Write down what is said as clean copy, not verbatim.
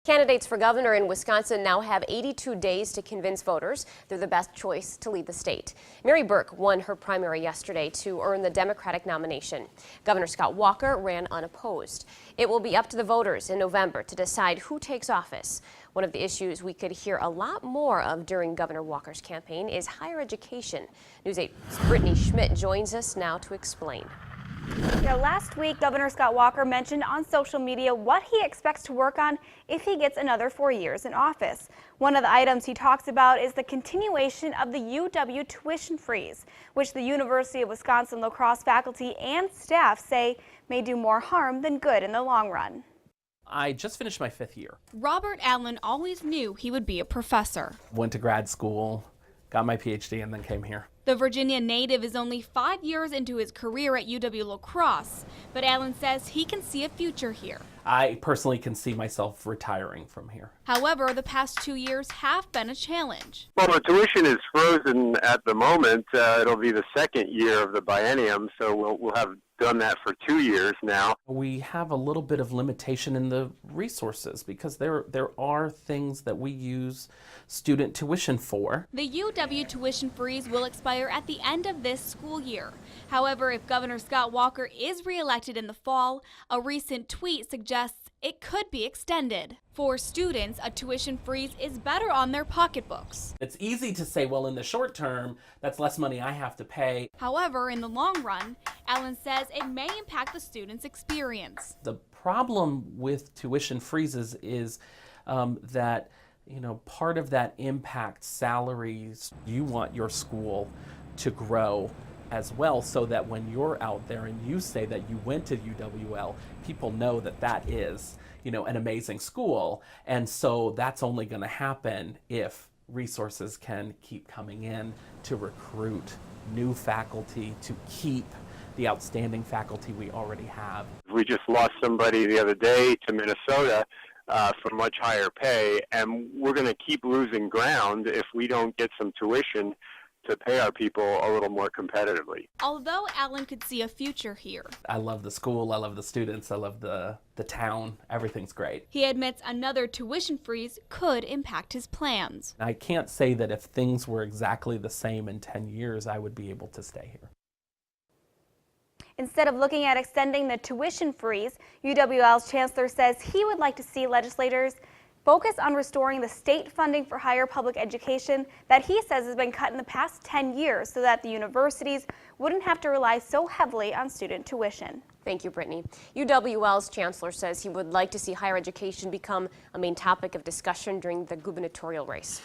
Candidates for governor in Wisconsin now have 82 days to convince voters they're the best choice to lead the state. Mary Burke won her primary yesterday to earn the Democratic nomination. Governor Scott Walker ran unopposed. It will be up to the voters in November to decide who takes office. One of the issues we could hear a lot more of during Governor Walker's campaign is higher education. News 8's Brittany Schmidt joins us now to explain. Last week, Governor Scott Walker mentioned on social media what he expects to work on if he gets another 4 years in office. One of the items he talks about is the continuation of the UW tuition freeze, which the University of Wisconsin La Crosse faculty and staff say may do more harm than good in the long run. I just finished my 5th year. Robert Allen always knew he would be a professor. Went to grad school, got my PhD, and then came here. The Virginia native is only 5 years into his career at UW La Crosse, but Allen says he can see a future here. I personally can see myself retiring from here. However, the past 2 years have been a challenge. Well, the tuition is frozen at the moment. It'll be the second year of the biennium, so we'll have done that for 2 years now. We have a little bit of limitation in the resources because there are things that we use student tuition for. The UW tuition freeze will expire at the end of this school year. However, if Governor Scott Walker is reelected in the fall, a recent tweet suggests it could be extended. For students, a tuition freeze is better on their pocketbooks. It's easy to say, well, in the short term, that's less money I have to pay. However, in the long run, Allen says it may impact the student's experience. The problem with tuition freezes is that part of that impacts salaries. You want your school to grow as well, so that when you're out there and you say that you went to UWL, people know that that is, an amazing school. And so that's only going to happen if resources can keep coming in to recruit new faculty, to keep the outstanding faculty we already have. We just lost somebody the other day to Minnesota for much higher pay, and we're going to keep losing ground if we don't get some tuition to pay our people a little more competitively. Although Allen could see a future here. I love the school, I love the students, I love the town, everything's great. He admits another tuition freeze could impact his plans. I can't say that if things were exactly the same in 10 years, I would be able to stay here. Instead of looking at extending the tuition freeze, UWL's chancellor says he would like to see legislators focus on restoring the state funding for higher public education that he says has been cut in the past 10 years so that the universities wouldn't have to rely so heavily on student tuition. Thank you, Brittany. UWL's chancellor says he would like to see higher education become a main topic of discussion during the gubernatorial race.